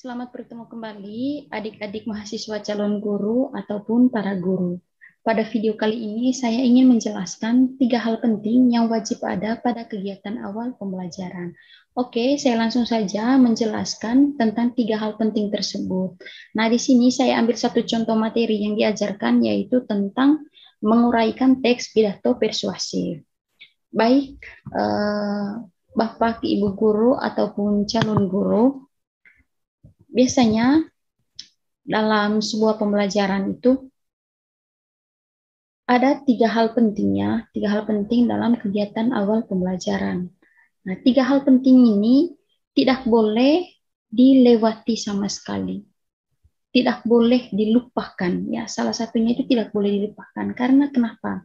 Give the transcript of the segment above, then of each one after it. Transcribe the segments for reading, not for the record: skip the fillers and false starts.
Selamat bertemu kembali adik-adik mahasiswa calon guru ataupun para guru. Pada video kali ini saya ingin menjelaskan 3 hal penting yang wajib ada pada kegiatan awal pembelajaran. Oke, saya langsung saja menjelaskan tentang 3 hal penting tersebut. Nah, di sini saya ambil satu contoh materi yang diajarkan yaitu tentang menguraikan teks pidato persuasif. Baik, Bapak, Ibu guru ataupun calon guru, biasanya dalam sebuah pembelajaran itu ada 3 hal pentingnya, 3 hal penting dalam kegiatan awal pembelajaran. Nah, 3 hal penting ini tidak boleh dilewati sama sekali. Tidak boleh dilupakan. Ya, salah satunya itu tidak boleh dilupakan. Karena kenapa?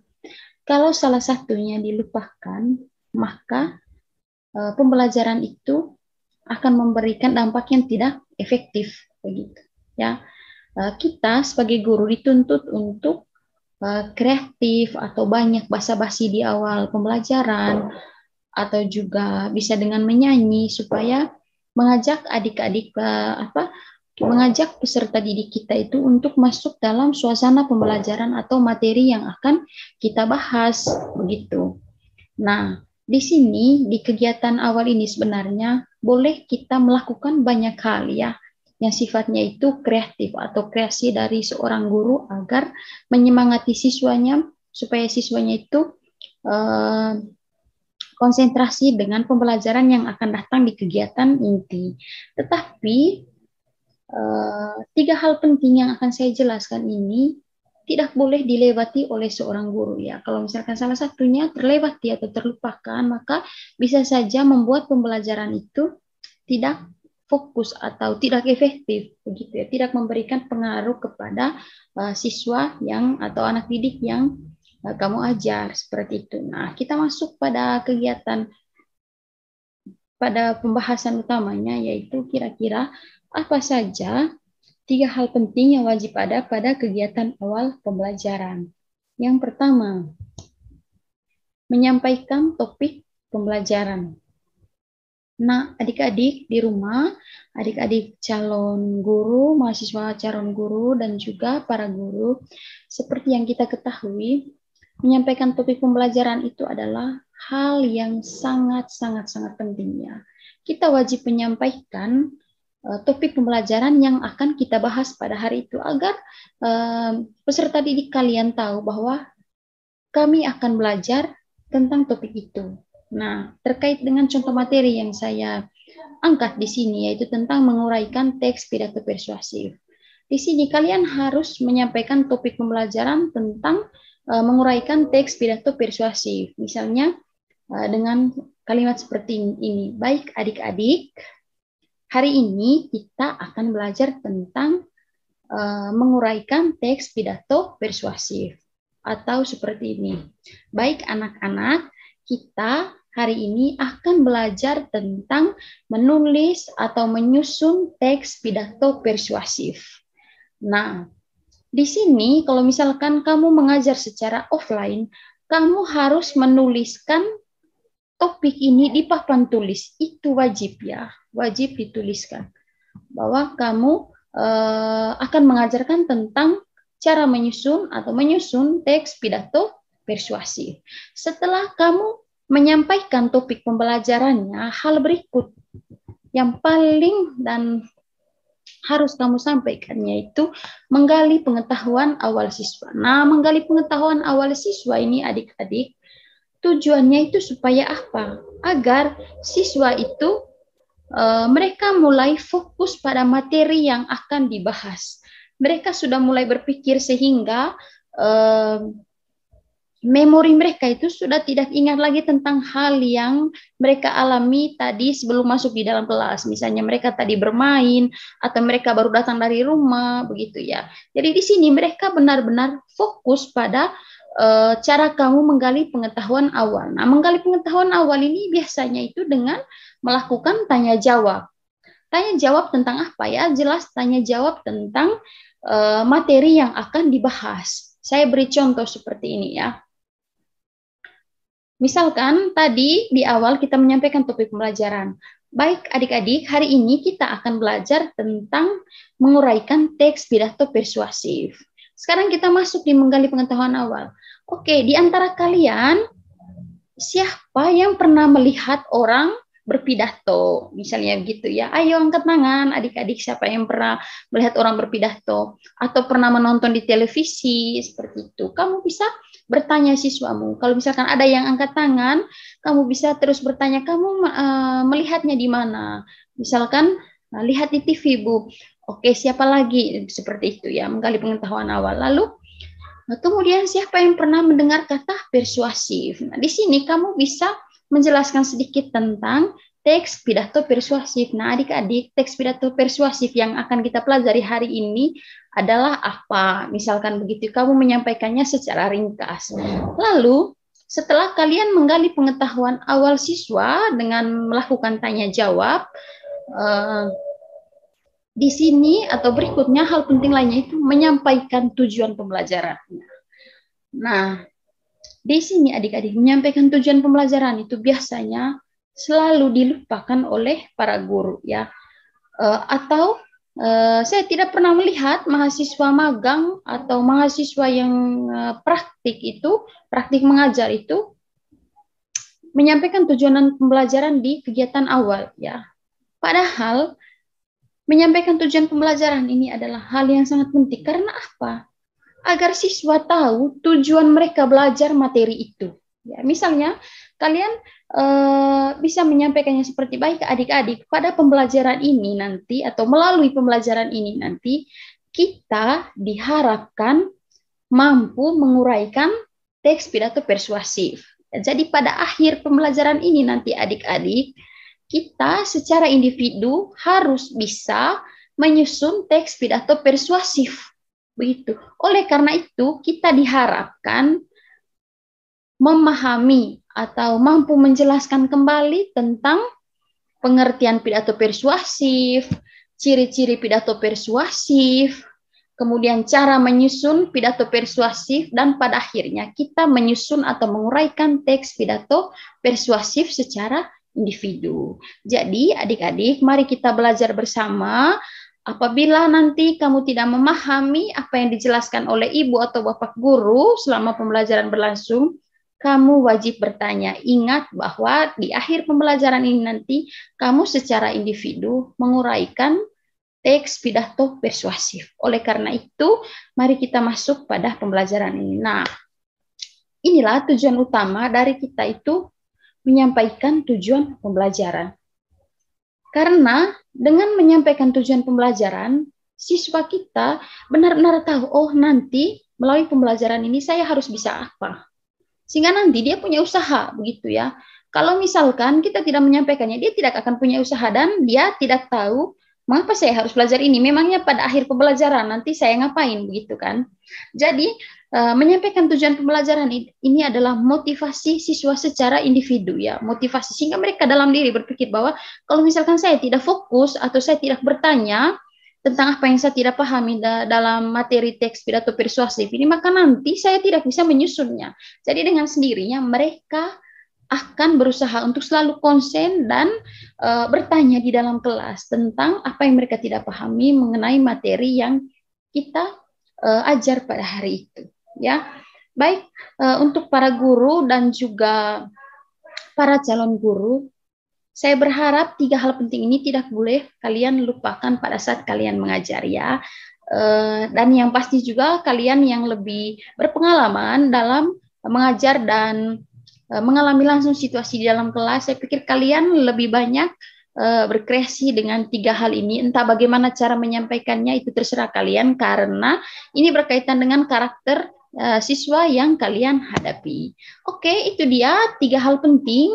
Kalau salah satunya dilupakan, maka pembelajaran itu akan memberikan dampak yang tidak efektif, begitu. Ya, kita sebagai guru dituntut untuk kreatif atau banyak basa-basi di awal pembelajaran, atau juga bisa dengan menyanyi supaya mengajak adik-adik mengajak peserta didik kita itu untuk masuk dalam suasana pembelajaran atau materi yang akan kita bahas, begitu. Nah, di sini di kegiatan awal ini sebenarnya boleh kita melakukan banyak hal ya, yang sifatnya itu kreatif atau kreasi dari seorang guru agar menyemangati siswanya supaya siswanya itu konsentrasi dengan pembelajaran yang akan datang di kegiatan inti. Tetapi 3 hal penting yang akan saya jelaskan ini tidak boleh dilewati oleh seorang guru ya. Kalau misalkan salah satunya terlewati atau terlupakan, maka bisa saja membuat pembelajaran itu tidak fokus atau tidak efektif, begitu ya. Tidak memberikan pengaruh kepada siswa yang atau anak didik yang kamu ajar, seperti itu. Nah, kita masuk pada kegiatan pada pembahasan utamanya, yaitu kira-kira apa saja 3 hal penting yang wajib ada pada kegiatan awal pembelajaran. Yang pertama, menyampaikan topik pembelajaran. Nah, adik-adik di rumah, adik-adik calon guru, mahasiswa calon guru, dan juga para guru, seperti yang kita ketahui, menyampaikan topik pembelajaran itu adalah hal yang sangat-sangat penting ya. Kita wajib menyampaikan topik pembelajaran yang akan kita bahas pada hari itu agar peserta didik kalian tahu bahwa kami akan belajar tentang topik itu. Nah, terkait dengan contoh materi yang saya angkat di sini yaitu tentang menguraikan teks pidato persuasif. Di sini kalian harus menyampaikan topik pembelajaran tentang menguraikan teks pidato persuasif. Misalnya dengan kalimat seperti ini. Baik adik-adik, hari ini kita akan belajar tentang menguraikan teks pidato persuasif. Atau seperti ini. Baik anak-anak, kita hari ini akan belajar tentang menulis atau menyusun teks pidato persuasif. Nah, di sini kalau misalkan kamu mengajar secara offline, kamu harus menuliskan topik ini di papan tulis. Itu wajib ya, wajib dituliskan. Bahwa kamu akan mengajarkan tentang cara menyusun atau menyusun teks pidato persuasif. Setelah kamu menyampaikan topik pembelajarannya, hal berikut yang paling dan harus kamu sampaikan yaitu menggali pengetahuan awal siswa. Nah, menggali pengetahuan awal siswa ini adik-adik, tujuannya itu supaya apa? Agar siswa itu mereka mulai fokus pada materi yang akan dibahas. Mereka sudah mulai berpikir sehingga memori mereka itu sudah tidak ingat lagi tentang hal yang mereka alami tadi sebelum masuk di dalam kelas. Misalnya mereka tadi bermain atau mereka baru datang dari rumah, begitu ya. Jadi di sini mereka benar-benar fokus pada cara kamu menggali pengetahuan awal. Nah, menggali pengetahuan awal ini biasanya itu dengan melakukan tanya jawab. Tanya jawab tentang apa ya? Jelas tanya jawab tentang materi yang akan dibahas. Saya beri contoh seperti ini ya. Misalkan tadi di awal kita menyampaikan topik pembelajaran. Baik adik-adik, hari ini kita akan belajar tentang menguraikan teks pidato persuasif. Sekarang kita masuk di menggali pengetahuan awal. Oke, di antara kalian, siapa yang pernah melihat orang berpidato? Misalnya gitu ya. Ayo angkat tangan adik-adik, siapa yang pernah melihat orang berpidato atau pernah menonton di televisi seperti itu. Kamu bisa bertanya siswamu. Kalau misalkan ada yang angkat tangan, kamu bisa terus bertanya, kamu melihatnya di mana? Misalkan lihat di TV, Bu. Oke, siapa lagi? Seperti itu ya, menggali pengetahuan awal. Lalu kemudian siapa yang pernah mendengar kata persuasif? Nah, di sini kamu bisa menjelaskan sedikit tentang teks pidato persuasif. Nah, adik-adik, teks pidato persuasif yang akan kita pelajari hari ini adalah apa? Misalkan begitu, kamu menyampaikannya secara ringkas. Lalu, setelah kalian menggali pengetahuan awal siswa dengan melakukan tanya jawab, di sini atau berikutnya hal penting lainnya itu menyampaikan tujuan pembelajaran. Nah, di sini adik-adik menyampaikan tujuan pembelajaran itu biasanya selalu dilupakan oleh para guru ya. Atau saya tidak pernah melihat mahasiswa magang atau mahasiswa yang praktik mengajar itu menyampaikan tujuan pembelajaran di kegiatan awal ya. Padahal menyampaikan tujuan pembelajaran ini adalah hal yang sangat penting karena apa? Agar siswa tahu tujuan mereka belajar materi itu. Ya, misalnya kalian bisa menyampaikannya seperti baik adik-adik pada pembelajaran ini nanti atau melalui pembelajaran ini nanti kita diharapkan mampu menguraikan teks pidato persuasif. Jadi pada akhir pembelajaran ini nanti adik-adik kita secara individu harus bisa menyusun teks pidato persuasif. Begitu. Oleh karena itu, kita diharapkan memahami atau mampu menjelaskan kembali tentang pengertian pidato persuasif, ciri-ciri pidato persuasif, kemudian cara menyusun pidato persuasif, dan pada akhirnya kita menyusun atau menguraikan teks pidato persuasif secara individu. Jadi adik-adik, mari kita belajar bersama. Apabila nanti kamu tidak memahami apa yang dijelaskan oleh ibu atau bapak guru selama pembelajaran berlangsung, kamu wajib bertanya. Ingat bahwa di akhir pembelajaran ini nanti kamu secara individu menguraikan teks pidato persuasif. Oleh karena itu, mari kita masuk pada pembelajaran ini. Nah, inilah tujuan utama dari kita itu menyampaikan tujuan pembelajaran. Karena dengan menyampaikan tujuan pembelajaran, siswa kita benar-benar tahu, oh nanti melalui pembelajaran ini saya harus bisa apa. Sehingga nanti dia punya usaha, begitu ya. Kalau misalkan kita tidak menyampaikannya, dia tidak akan punya usaha dan dia tidak tahu mengapa saya harus belajar ini. Memangnya pada akhir pembelajaran nanti saya ngapain, begitu kan. Jadi menyampaikan tujuan pembelajaran ini adalah motivasi siswa secara individu ya, motivasi sehingga mereka dalam diri berpikir bahwa kalau misalkan saya tidak fokus atau saya tidak bertanya tentang apa yang saya tidak pahami dalam materi teks pidato persuasif ini, maka nanti saya tidak bisa menyusunnya. Jadi dengan sendirinya mereka akan berusaha untuk selalu konsen dan bertanya di dalam kelas tentang apa yang mereka tidak pahami mengenai materi yang kita ajar pada hari itu. Ya, baik untuk para guru dan juga para calon guru, saya berharap 3 hal penting ini tidak boleh kalian lupakan pada saat kalian mengajar ya. Dan yang pasti juga kalian yang lebih berpengalaman dalam mengajar dan mengalami langsung situasi di dalam kelas, saya pikir kalian lebih banyak berkreasi dengan 3 hal ini. Entah bagaimana cara menyampaikannya itu terserah kalian karena ini berkaitan dengan karakter siswa yang kalian hadapi. Oke, itu dia 3 hal penting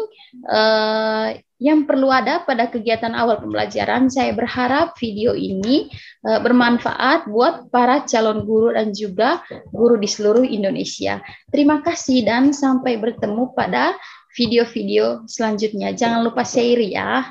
yang perlu ada pada kegiatan awal pembelajaran. Saya berharap video ini bermanfaat buat para calon guru dan juga guru di seluruh Indonesia. Terima kasih dan sampai bertemu pada video-video selanjutnya. Jangan lupa share ya.